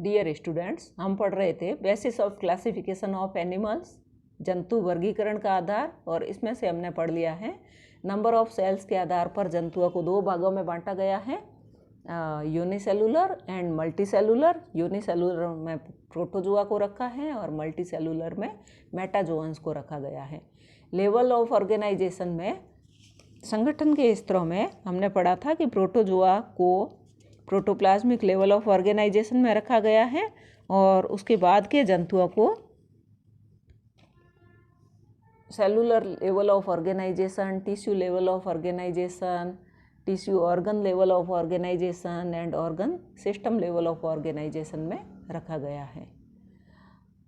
Dear students, हम पढ़ रहे थे basis of classification of animals, जंतु वर्गीकरण का आधार। और इसमें से हमने पढ़ लिया है नंबर ऑफ सेल्स के आधार पर जंतुओं को दो भागों में बांटा गया है, यूनिसेलुलर एंड मल्टीसेलुलर। यूनिसेलुलर में प्रोटोजोआ को रखा है और मल्टीसेलुलर में मेटाजोअन्स को रखा गया है। लेवल ऑफ ऑर्गेनाइजेशन में, संगठन के स्तरों में हमने पढ़ा था कि प्रोटोजोआ को प्रोटोप्लाज्मिक लेवल ऑफ ऑर्गेनाइजेशन में रखा गया है और उसके बाद के जंतुओं को cellular level of organisation, tissue level of organisation, tissue organ level of organisation and organ system level of organisation में रखा गया है।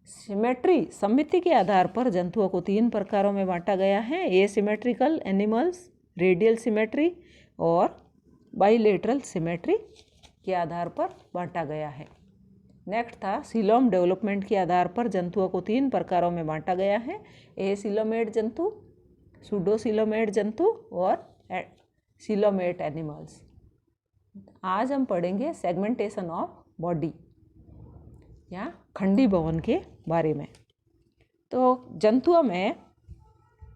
सिमेट्री, समिति के आधार पर जंतुओं को तीन प्रकारों में बांटा गया है, एसिमेट्रिकल एनिमल्स, रेडियल सिमेट्री और बाइलेटरल सिमेट्री के आधार पर बांटा गया है। नेक्स्ट था सीलोम डेवलपमेंट के आधार पर जंतुओं को तीन प्रकारों में बांटा गया है, एसिलोमेट जंतु, सूडोसिलोमेट जंतु और सिलोमेट एनिमल्स। आज हम पढ़ेंगे सेगमेंटेशन ऑफ बॉडी या खंडी भवन के बारे में। तो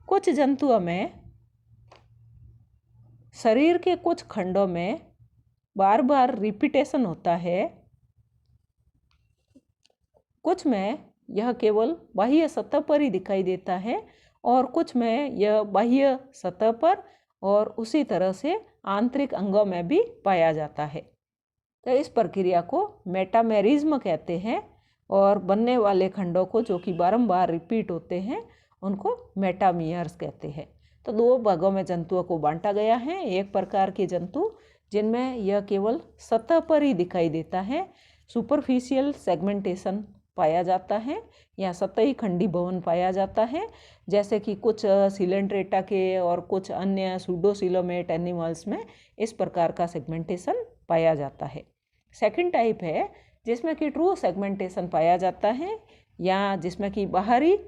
कुछ जंतुओं में शरीर के कुछ खंडों में बार बार रिपीटेशन होता है, कुछ में यह केवल बाह्य सतह पर ही दिखाई देता है और कुछ में यह बाह्य सतह पर और उसी तरह से आंतरिक अंगों में भी पाया जाता है। तो इस प्रक्रिया को मेटामेरिज्म कहते हैं और बनने वाले खंडों को जो कि बारंबार रिपीट होते हैं उनको मेटामियर्स कहते हैं। तो दो भागों में जंतुओं को बांटा गया है। एक प्रकार के जंतु जिनमें यह केवल सतह पर ही दिखाई देता है, सुपरफिशियल सेगमेंटेशन पाया जाता है या सतही खंडी भवन पाया जाता है, जैसे कि कुछ सिलेंट्रेटा के और कुछ अन्य सूडोसिलोमेट एनिमल्स में इस प्रकार का सेगमेंटेशन पाया जाता है। सेकंड टाइप है जिसमें कि ट्रू सेगमेंटेशन पाया जाता है या जिसमें कि बाहरी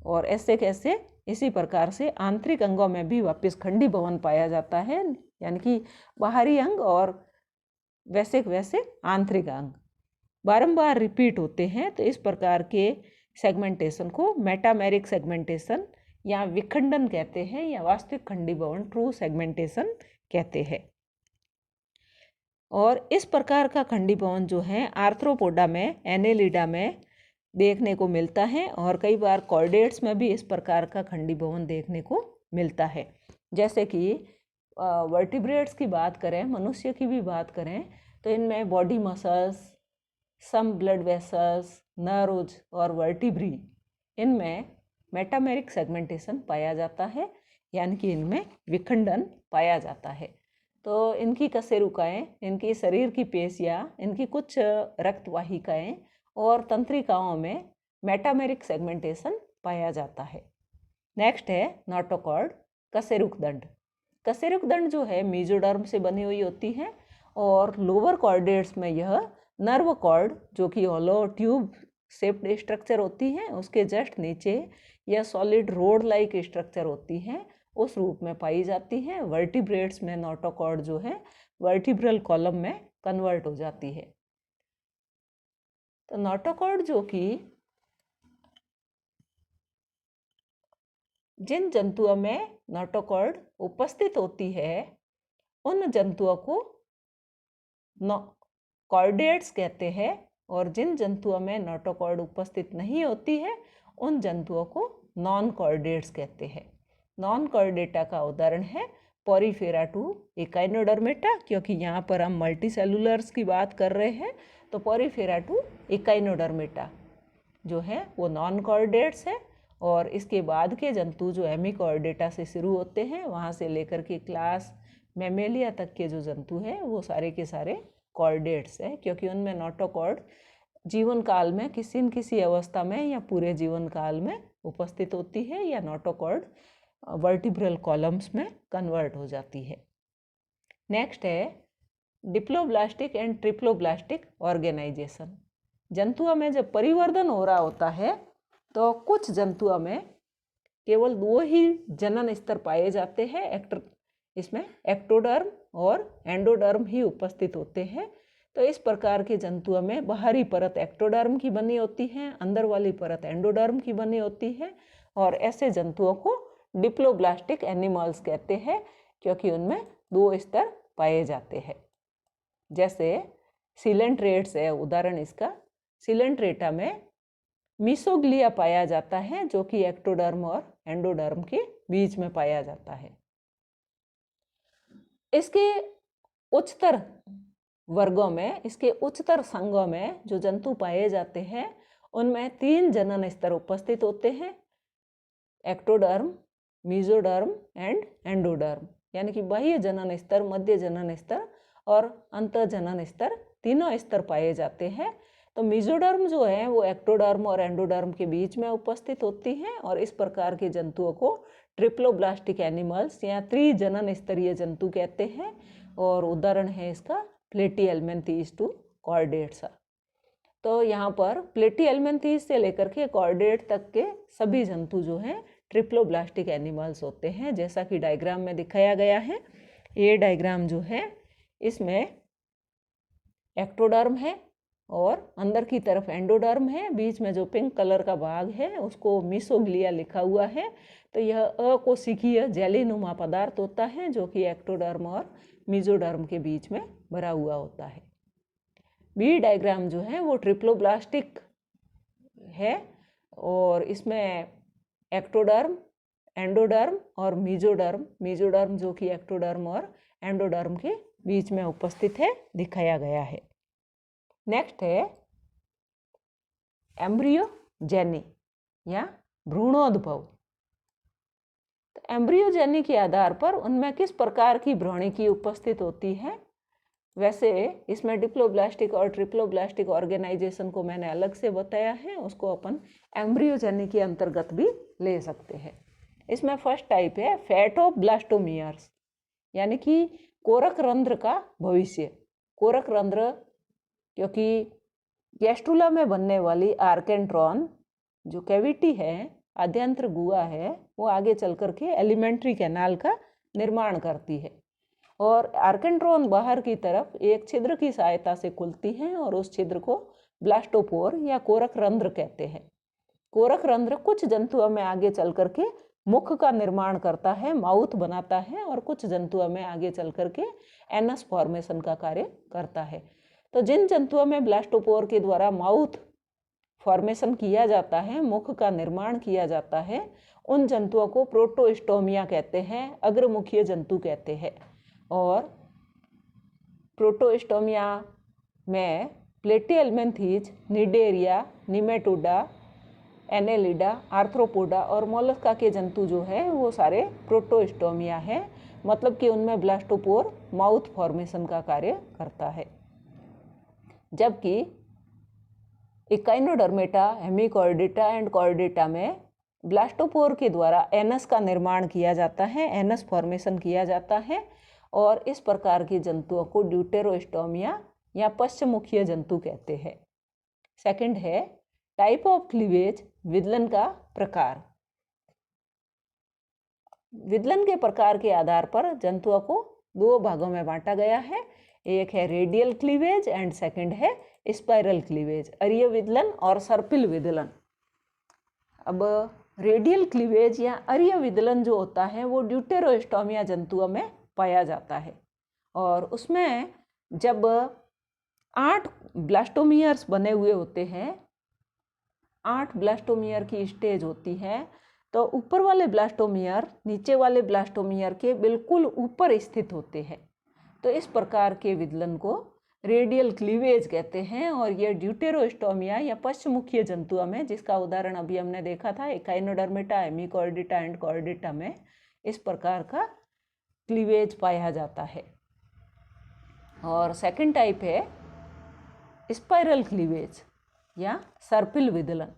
और ऐसे कैसे इसी प्रकार से आंतरिक अंगों में भी वापस खंडी भवन पाया जाता है, यानी कि बाहरी अंग और वैसे आंतरिक अंग बारंबार रिपीट होते हैं। तो इस प्रकार के सेगमेंटेशन को मेटामेरिक सेगमेंटेशन या विखंडन कहते हैं या वास्तविक खंडी भवन ट्रू सेगमेंटेशन कहते हैं। और इस प्रकार का खंडी भवन जो है आर्थ्रोपोडा में, एनेलिडा में देखने को मिलता है और कई बार कॉर्डेट्स में भी इस प्रकार का खंडी भवन देखने को मिलता है। जैसे कि वर्टिब्रेट्स की बात करें, मनुष्य की भी बात करें, तो इनमें बॉडी मसल्स, सम ब्लड वेसल्स, नर्व्स और वर्टिब्री, इनमें मेटामेरिक सेगमेंटेशन पाया जाता है, यानी कि इनमें विखंडन पाया जाता है। तो इनकी कशेरुकाएँ, इनकी शरीर की पेशियाँ, इनकी कुछ रक्तवाहिकाएँ और तंत्रिकाओं में मेटामेरिक सेगमेंटेशन पाया जाता है। नेक्स्ट है नोटोकॉर्ड, कशेरुक दंड। कशेरुक दंड जो है मेसोडर्म से बनी हुई होती है और लोअर कॉर्डेट्स में यह नर्व कॉर्ड जो कि हॉलो ट्यूब शेप्ड स्ट्रक्चर होती है, उसके जस्ट नीचे यह सॉलिड रोड लाइक स्ट्रक्चर होती है, उस रूप में पाई जाती है। वर्टिब्रेट्स में नोटोकॉर्ड जो है वर्टिब्रल कॉलम में कन्वर्ट हो जाती है। तो नोटोकॉर्ड जो कि जिन जंतुओं में नोटोकॉर्ड उपस्थित होती है उन जंतुओं को कॉर्डेट्स कहते हैं और जिन जंतुओं में नोटोकॉर्ड उपस्थित नहीं होती है उन जंतुओं को नॉन कॉर्डेट्स कहते हैं। नॉन कॉर्डेटा का उदाहरण है पोरीफेरा टू इकाइनोडर्मेटा, क्योंकि यहाँ पर हम मल्टीसेलुलर्स की बात कर रहे हैं, तो पोरीफेरा टू इकाइनोडर्मेटा जो है वो नॉन कॉर्डेट्स है। और इसके बाद के जंतु जो हेमिकॉर्डेटा से शुरू होते हैं, वहाँ से लेकर के क्लास मैमेलिया तक के जो जंतु हैं वो सारे के सारे कॉर्डेट्स है, क्योंकि उनमें नोटोकॉर्ड जीवन काल में किसी न किसी अवस्था में या पूरे जीवन काल में उपस्थित होती है या नोटोकॉर्ड वर्टिब्रल कॉलम्स में कन्वर्ट हो जाती है। नेक्स्ट है डिप्लोब्लास्टिक एंड ट्रिप्लोब्लास्टिक ऑर्गेनाइजेशन। जंतुओं में जब परिवर्धन हो रहा होता है तो कुछ जंतुओं में केवल दो ही जनन स्तर पाए जाते हैं, इसमें एक्टोडर्म और एंडोडर्म ही उपस्थित होते हैं। तो इस प्रकार के जंतुओं में बाहरी परत एक्टोडर्म की बनी होती है, अंदर वाली परत एंडोडर्म की बनी होती है, और ऐसे जंतुओं को डिप्लोब्लास्टिक एनिमल्स कहते हैं क्योंकि उनमें 2 स्तर पाए जाते हैं। जैसे सिलेंट्रेट्स है उदाहरण इसका। सिलेंट्रेटा में मीसोग्लिया पाया जाता है जो कि एक्टोडर्म और एंडोडर्म के बीच में पाया जाता है। इसके उच्चतर वर्गों में, इसके उच्चतर संघों में जो जंतु पाए जाते हैं उनमें 3 जनन स्तर उपस्थित होते हैं, एक्टोडर्म, मीजोडर्म एंड एंडोडर्म, यानी कि बाह्य जनन स्तर, मध्य जनन स्तर और अंतः जनन स्तर, तीनों स्तर पाए जाते हैं। तो मीजोडर्म जो है वो एक्टोडर्म और एंडोडर्म के बीच में उपस्थित होती हैं और इस प्रकार के जंतुओं को ट्रिप्लोब्लास्टिक एनिमल्स या त्रिजनन स्तरीय जंतु कहते हैं। और उदाहरण है इसका प्लेटीहेल्मिन्थीस टू कॉर्डेट्स। तो यहाँ पर प्लेटीहेल्मिन्थीस से लेकर के कॉर्डेट तक के सभी जंतु जो हैं ट्रिप्लोब्लास्टिक एनिमल्स होते हैं, जैसा कि डायग्राम में दिखाया गया है। ये डायग्राम जो है इसमें एक्टोडर्म है और अंदर की तरफ एंडोडर्म है, बीच में जो पिंक कलर का भाग है उसको मीसोग्लिया लिखा हुआ है। तो यह अकोशिकीय जेलीनुमा पदार्थ होता है जो कि एक्टोडर्म और मीजोडर्म के बीच में भरा हुआ होता है। बी डायग्राम जो है वो ट्रिप्लोब्लास्टिक है और इसमें एक्टोडर्म, एंडोडर्म और मीजोडर्म जो कि एक्टोडर्म और एंडोडर्म के बीच में उपस्थित है, दिखाया गया है। नेक्स्ट है एम्ब्रियोजेनी या भ्रूणोद्भव। तो एम्ब्रियोजेनी के आधार पर उनमें किस प्रकार की भ्रूणिकी उपस्थित होती है। वैसे इसमें डिप्लोब्लास्टिक और ट्रिप्लोब्लास्टिक ऑर्गेनाइजेशन को मैंने अलग से बताया है, उसको अपन एम्ब्रियोजेनी के अंतर्गत भी ले सकते हैं। इसमें फर्स्ट टाइप है फेटोब्लास्टोमियर्स, यानी कि कोरक रंध्र का भविष्य। कोरक रंध्र क्योंकि गैस्ट्रुला में बनने वाली आर्केंट्रॉन जो कैविटी है, आद्यंत्र गुहा है, वो आगे चल कर के एलिमेंट्री कैनाल का निर्माण करती है और आर्केंट्रॉन बाहर की तरफ एक छिद्र की सहायता से खुलती है और उस छिद्र को ब्लास्टोपोर या कोरक रंध्र कहते हैं। कोरक रंध्र कुछ जंतुओं में आगे चल कर के मुख का निर्माण करता है, माउथ बनाता है, और कुछ जंतुओं में आगे चल कर के एनस फॉर्मेशन का कार्य करता है। तो जिन जंतुओं में ब्लास्टोपोर के द्वारा माउथ फॉर्मेशन किया जाता है, मुख का निर्माण किया जाता है, उन जंतुओं को प्रोटोस्टोमिया कहते हैं, अग्रमुखीय जंतु कहते हैं। और प्रोटोस्टोमिया में Platyhelminthes, Cnidaria, Nematoda, Annelida, arthropoda और मोलस्का के जंतु जो है वो सारे प्रोटोस्टोमिया है, मतलब कि उनमें ब्लास्टोपोर माउथ फॉर्मेशन का कार्य करता है। जबकि इकाइनोडर्मेटा, हेमिकॉर्डेटा एंड कॉर्डेटा में ब्लास्टोपोर के द्वारा एनस का निर्माण किया जाता है, एनस फॉर्मेशन किया जाता है, और इस प्रकार के जंतुओं को ड्यूटेरोस्टोमिया या पश्चमुखीय जंतु कहते हैं। सेकंड है टाइप ऑफ क्लीवेज, विदलन का प्रकार। विदलन के प्रकार के आधार पर जंतुओं को 2 भागों में बांटा गया है। एक है रेडियल क्लीवेज एंड सेकंड है स्पाइरल क्लीवेज, अरीय विदलन और सर्पिल विदलन। अब रेडियल क्लीवेज या अरीय विदलन जो होता है वो ड्यूटेरोस्टोमिया जंतुओं में पाया जाता है और उसमें जब 8 ब्लास्टोमियर्स बने हुए होते हैं, 8 ब्लास्टोमियर की स्टेज होती है, तो ऊपर वाले ब्लास्टोमियर नीचे वाले ब्लास्टोमियर के बिल्कुल ऊपर स्थित होते हैं। तो इस प्रकार के विदलन को रेडियल क्लीवेज कहते हैं और यह ड्यूटेरोस्टोमिया या पश्चमुखीय जंतुओं में, जिसका उदाहरण अभी हमने देखा था इकाइनोडर्मेटा, हेमिकॉर्डेटा एंड कॉर्डेटा में, इस प्रकार का क्लीवेज पाया जाता है। और सेकंड टाइप है स्पाइरल क्लीवेज या सर्पिल विदलन।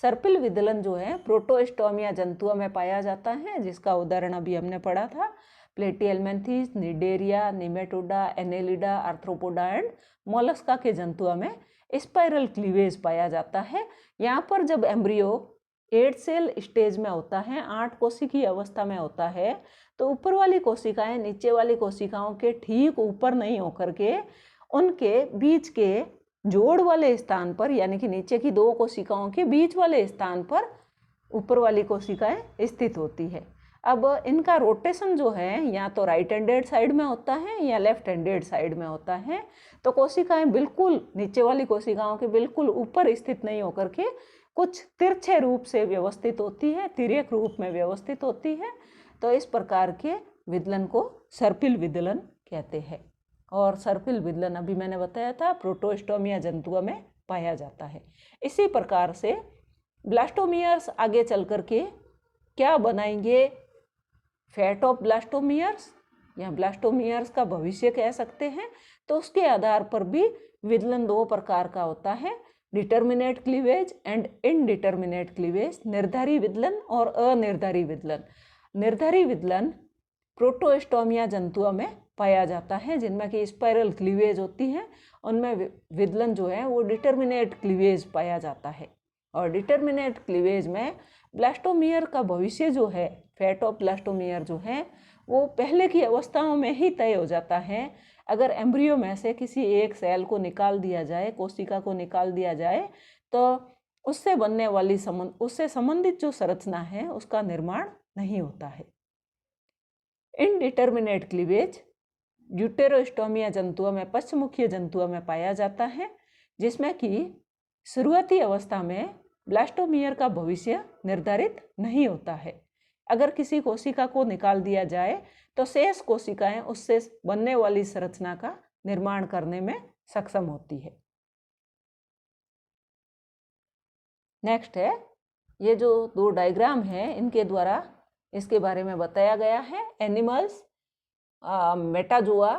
सर्पिल विदलन जो है प्रोटोस्टोमिया जंतुओं में पाया जाता है, जिसका उदाहरण अभी हमने पढ़ा था Platyhelminthes, Cnidaria, Nematoda, Annelida, Arthropoda and Mollusca के जंतुओं में स्पाइरल क्लीवेज पाया जाता है। यहाँ पर जब एम्ब्रियो 8 सेल स्टेज में होता है, 8 कोशिकीय अवस्था में होता है, तो ऊपर वाली कोशिकाएं नीचे वाली कोशिकाओं के ठीक ऊपर नहीं होकर के उनके बीच के जोड़ वाले स्थान पर, यानी कि नीचे की दो कोशिकाओं के बीच वाले स्थान पर ऊपर वाली कोशिकाएं स्थित होती है। अब इनका रोटेशन जो है या तो राइट हैंडेड साइड में होता है या लेफ्ट हैंडेड साइड में होता है। तो कोशिकाएं बिल्कुल नीचे वाली कोशिकाओं के बिल्कुल ऊपर स्थित नहीं होकर के कुछ तिरछे रूप से व्यवस्थित होती है, तिर्यक रूप में व्यवस्थित होती है। तो इस प्रकार के विदलन को सर्पिल विदलन कहते हैं। और सर्पिल विदलन अभी मैंने बताया था प्रोटोस्टोमिया जंतुओं में पाया जाता है। इसी प्रकार से ब्लास्टोमियर्स आगे चल करके क्या बनाएंगे, फैट ऑफ ब्लास्टोमियर्स या ब्लास्टोमियर्स का भविष्य कह सकते हैं। तो उसके आधार पर भी विदलन दो प्रकार का होता है, determinate cleavage and indeterminate cleavage, निर्धारी विदलन और अनिर्धारी विदलन। निर्धारी विदलन प्रोटोस्टोमिया जंतुओं में पाया जाता है जिनमें कि स्पाइरल क्लीवेज होती है। उनमें विदलन जो है वो डिटर्मिनेट क्लीवेज पाया जाता है। और डिटर्मिनेट क्लीवेज में ब्लास्टोमियर का भविष्य जो है, फैट ऑफ ब्लास्टोमियर जो है वो पहले की अवस्थाओं में ही तय हो जाता है। अगर एम्ब्रियो में से किसी एक सेल को निकाल दिया जाए, कोशिका को निकाल दिया जाए, तो उससे बनने वाली उससे संबंधित जो संरचना है उसका निर्माण नहीं होता है। इनडिटर्मिनेट क्लीवेज ड्यूटेरोस्टोमिया जंतुओं में, पश्चमुखीय जंतुओं में पाया जाता है, जिसमें कि शुरुआती अवस्था में ब्लास्टोमियर का भविष्य निर्धारित नहीं होता है। अगर किसी कोशिका को निकाल दिया जाए तो शेष कोशिकाएं उससे बनने वाली संरचना का निर्माण करने में सक्षम होती है। नेक्स्ट है, ये जो दो डायग्राम है इनके द्वारा इसके बारे में बताया गया है। एनिमल्स, मेटाजोआ,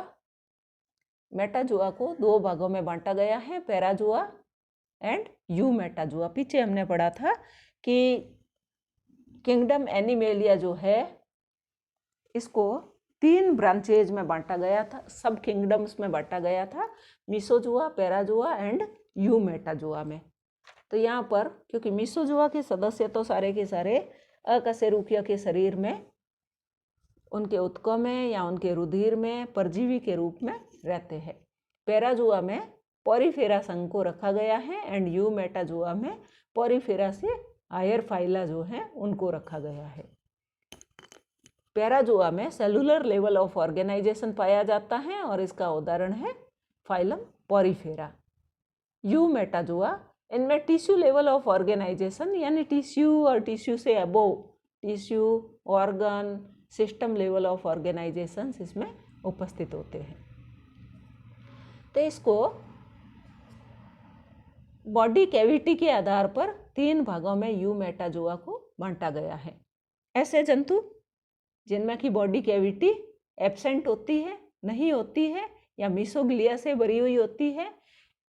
मेटाजोआ को दो भागों में बांटा गया है, पैराजोआ एंड यूमेटाजोआ। पीछे हमने पढ़ा था कि किंगडम एनिमेलिया जो है इसको 3 ब्रांचेज में बांटा गया था, सब किंगडम्स में बांटा गया था, मीसोजोआ, पैराजोआ एंड यूमेटाजोआ में। तो यहाँ पर क्योंकि मीसोजोआ के सदस्य तो सारे के सारे अकशेरुकीय के शरीर में, उनके उत्तकों में या उनके रुधिर में परजीवी के रूप में रहते हैं। पैराजोआ में पॉरीफेरा संघ को रखा गया है एंड यूमेटाजोआ में पॉरीफेरा से हायर फाइला जो है उनको रखा गया है। पैराजोआ में सेलुलर लेवल ऑफ ऑर्गेनाइजेशन पाया जाता है और इसका उदाहरण है फाइलम पॉरीफेरा। यूमेटाजोआ, इनमें टिश्यू लेवल ऑफ ऑर्गेनाइजेशन यानी टिश्यू और टिश्यू से above tissue, organ, system level of organisation इसमें उपस्थित होते हैं। तो इसको बॉडी कैविटी के आधार पर 3 भागों में यूमेटाजोआ को बांटा गया है। ऐसे जंतु जिनमें की बॉडी कैविटी एब्सेंट होती है, नहीं होती है या मीसोग्लिया से भरी हुई होती है,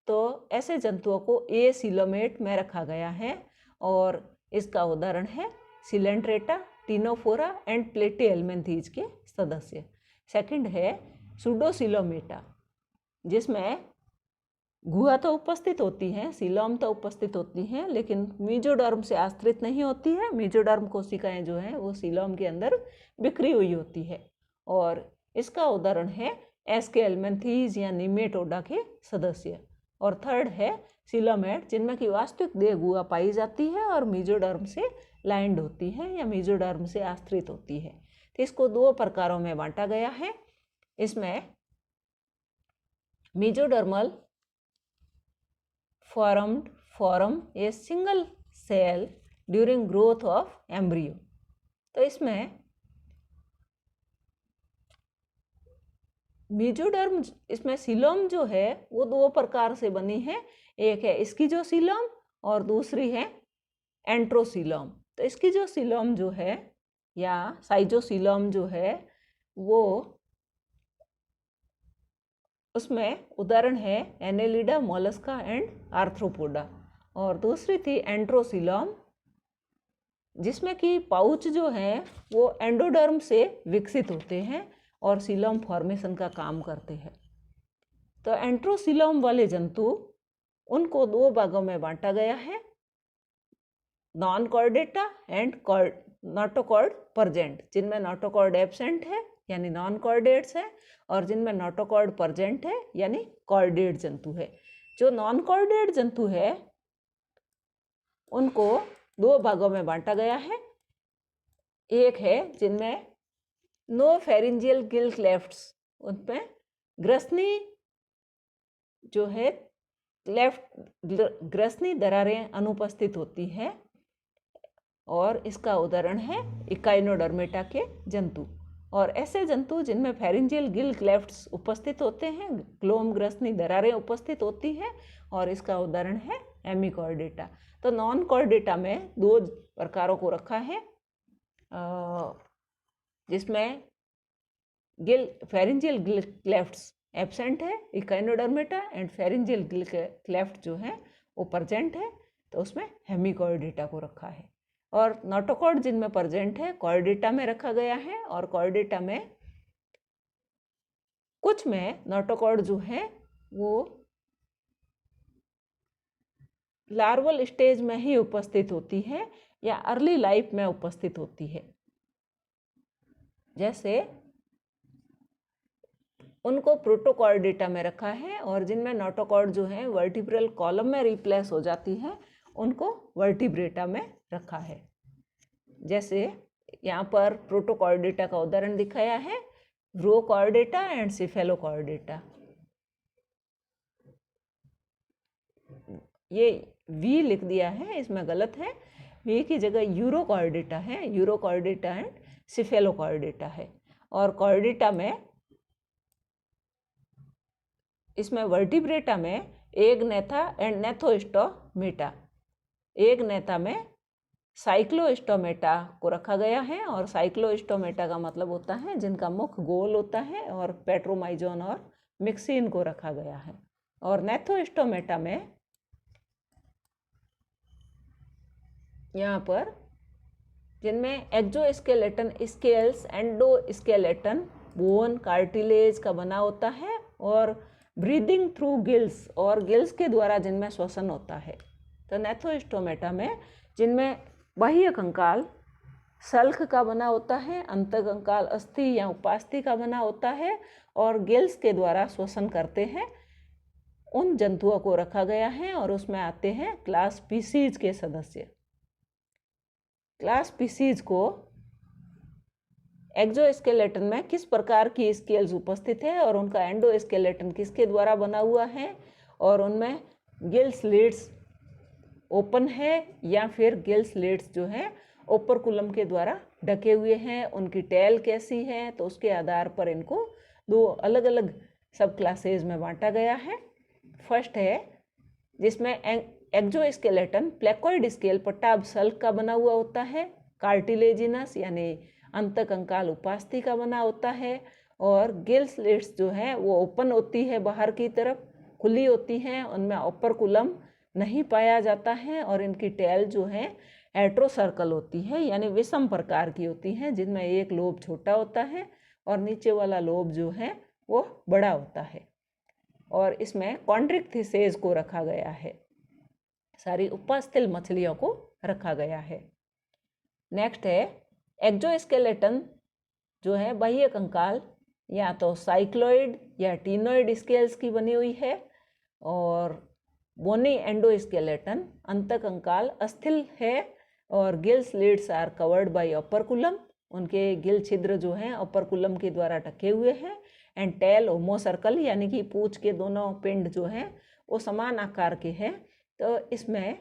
तो ऐसे जंतुओं को ए सिलोमेट में रखा गया है और इसका उदाहरण है सिलेंट्रेटा, टिनोफोरा एंड प्लेटीहेल्मिन्थीज के सदस्य। सेकंड है सूडोसिलोमेटा, जिसमें गुहा तो उपस्थित होती है, सिलोम तो उपस्थित होती हैं, लेकिन मीजोडर्म से आश्रित नहीं होती है। मीजोडर्म कोशिकाएं जो हैं वो सिलोम के अंदर बिखरी हुई होती है और इसका उदाहरण है एस्केल्मेंथीज या निमेटोडा के सदस्य। और थर्ड है सिलोमेट, जिनमें की वास्तविक देह गुहा पाई जाती है और मीजोडर्म से लाइंड होती है या मीजोडर्म से आश्रित होती है। तो इसको 2 प्रकारों में बांटा गया है। इसमें mesodermal form a single cell during growth of embryo. तो इसमें मीजोडर्म, इसमें सिलोम जो है वो 2 प्रकार से बनी है, एक है स्किजोसिलोम और दूसरी है एंट्रोसिलोम। तो स्किजोसिलोम जो है या साइजोसिलोम जो है वो, उसमें उदाहरण है एनेलिडा, मोलस्का एंड आर्थ्रोपोडा। और दूसरी थी एंट्रोसिलोम, जिसमें कि पाउच जो है वो एंडोडर्म से विकसित होते हैं और सिलोम फॉर्मेशन का काम करते हैं। तो एंट्रोसिलोम वाले जंतु, उनको 2 भागों में बांटा गया है, non Chordata and notochord present, जिनमें नोटोकॉर्ड एब्सेंट है यानी नॉन कॉर्डेट्स है, और जिनमें नोटोकॉर्ड प्रेजेंट है यानी कॉर्डेट जंतु है। जो नॉन कॉर्डेट जंतु है उनको दो भागों में बांटा गया है। एक है जिनमें नो फेरिंजियल गिल क्लेफ्ट्स, उनमें ग्रसनी जो है ग्रसनी दरारें अनुपस्थित होती है, और इसका उदाहरण है इकाइनोडर्मेटा के जंतु। और ऐसे जंतु जिनमें फेरिंजियल गिल क्लेफ्ट्स उपस्थित होते हैं, ग्लोम ग्रसनी दरारें उपस्थित होती हैं, और इसका उदाहरण है एमिकॉर्डेटा। तो नॉन कॉर्डेटा में दो प्रकारों को रखा है, जिसमें फेरिंजियल गिल क्लेफ्ट्स एब्सेंट है Echinodermata, and pharyngeal Gill cleft जो है वो प्रेजेंट है, तो उसमें हेमिकॉर्डेटा को रखा है। और नोटोकॉर्ड जिनमें प्रेजेंट है कॉर्डेटा में रखा गया है, और कॉर्डेटा में कुछ में नोटोकॉर्ड जो है वो लार्वल स्टेज में ही उपस्थित होती है या अर्ली लाइफ में उपस्थित होती है। जैसे उनको प्रोटोकॉर्डेटा में रखा है, और जिनमें नोटोकॉर्ड जो है वर्टिब्रल कॉलम में रिप्लेस हो जाती है उनको वर्टिब्रेटा में रखा है। जैसे यहाँ पर प्रोटोकॉर्डेटा का उदाहरण दिखाया है, व्रोकॉर्डेटा एंड सिफेलोकॉर्डेटा। ये वी लिख दिया है, इसमें गलत है, वी की जगह यूरोकॉर्डेटा है, यूरोकॉर्डेटा एंड सिफेलोकॉर्डेटा है। और कॉर्डेटा में इसमें वर्टिब्रेटा में एग नेथा एंड नेथोस्टोमेटा, एग नेथा में साइक्लोस्टोमेटा को रखा गया है, और साइक्लोस्टोमेटा का मतलब होता है जिनका मुख गोल होता है, और पेट्रोमाइजोन और मिक्सिन को रखा गया है। और नेथोस्टोमेटा में यहाँ पर जिनमें exoskeleton scales endoskeleton bone cartilage का बना होता है, और ब्रीदिंग थ्रू गिल्स, और गिल्स के द्वारा जिनमें श्वसन होता है। तो नेथोस्टोमेटा में जिनमें बाह्य कंकाल सल्क का बना होता है, अंतकंकाल अस्थि या उपास्थि का बना होता है, और गिल्स के द्वारा श्वसन करते हैं, उन जंतुओं को रखा गया है। और उसमें आते हैं क्लास स्पीसीज के सदस्य। क्लास स्पीसीज को एक्सोस्केलेटन में किस प्रकार की स्केल्स उपस्थित है, और उनका एंडोस्केलेटन किसके द्वारा बना हुआ है, और उनमें गिल स्लिट्स ओपन है या फिर गिल स्लिट्स जो है ओपरकुलम के द्वारा ढके हुए हैं, उनकी टेल कैसी है, तो उसके आधार पर इनको दो अलग अलग सब क्लासेज में बांटा गया है। फर्स्ट है जिसमें एक्सोस्केलेटन प्लेकोइड स्केल पट्टाभ सल्क का बना हुआ होता है, कार्टिलेजिनस यानी अंतकंकाल उपास्थि का बना होता है, और गिल स्लिट्स जो है वो ओपन होती है, बाहर की तरफ खुली होती हैं, उनमें ओपरकुलम नहीं पाया जाता है, और इनकी टेल जो है हेट्रोसर्कल होती है यानी विषम प्रकार की होती है, जिनमें एक लोब छोटा होता है और नीचे वाला लोब जो है वो बड़ा होता है। और इसमें कॉन्ड्रिक्थिसेज को रखा गया है, सारी उपास्थल मछलियों को रखा गया है। नेक्स्ट है एक्सोस्केलेटन जो है बाह्य कंकाल या तो साइक्लोइड या टीनोइड स्केल्स की बनी हुई है, और बोनी एंडोस्केलेटन अंतकंकाल अस्थिल है, और gill slits are covered by operculum, उनके गिल छिद्र जो हैं ओपरकुलम के द्वारा ढके हुए हैं, एंड टेल होमोसर्कल यानी कि पूंछ के दोनों पिंड जो हैं वो समान आकार के हैं। तो इसमें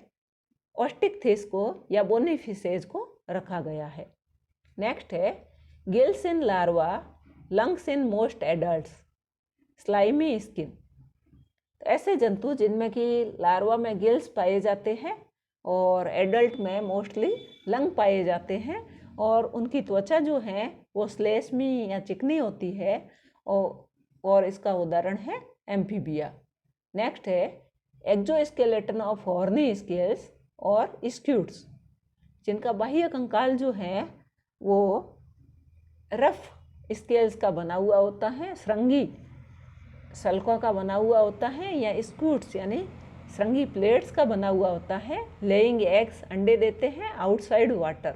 ऑस्टिकथिस को या बोनीफिसेज को रखा गया है। नेक्स्ट है gills in larva, lungs in most adults, slimy skin. तो ऐसे जंतु जिनमें कि लार्वा में गिल्स पाए जाते हैं और एडल्ट में मोस्टली लंग पाए जाते हैं, और उनकी त्वचा जो है वो श्लेष्मी या चिकनी होती है, और इसका उदाहरण है एम्फीबिया। नेक्स्ट है एक्सोस्केलेटन ऑफ हॉर्नी स्केल्स और स्क्यूट्स, जिनका बाह्य कंकाल जो है वो रफ स्केल्स का बना हुआ होता है, श्रृंगी सल्कों का बना हुआ होता है, या स्क्यूट्स यानी श्रृंगी प्लेट्स का बना हुआ होता है। लेइंग एग्स अंडे देते हैं आउटसाइड वाटर,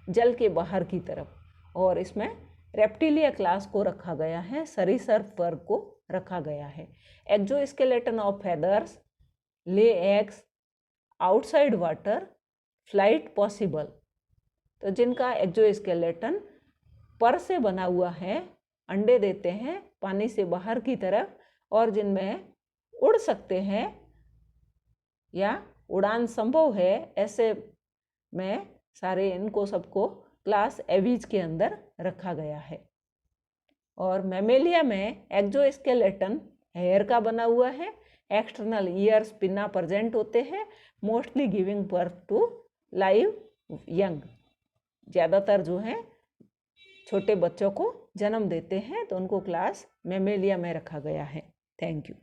जल के बाहर की तरफ, और इसमें रेप्टिलिया क्लास को रखा गया है, सरीसृप वर्ग को रखा गया है। Exoskeleton of feathers, lay eggs, outside water, flight possible. तो जिनका एक्सोस्केलेटन पर से बना हुआ है, अंडे देते हैं पानी से बाहर की तरफ, और जिनमें उड़ सकते हैं या उड़ान संभव है, ऐसे में सारे इनको सबको क्लास एवीज के अंदर रखा गया है। और मैमेलिया में एक्सोस्केलेटन हेयर का बना हुआ है, एक्सटर्नल ईयर्स पिन्ना प्रेजेंट होते हैं, mostly giving birth to live young. ज़्यादातर जो हैं छोटे बच्चों को जन्म देते हैं, तो उनको क्लास मैमेलिया में रखा गया है। Thank you.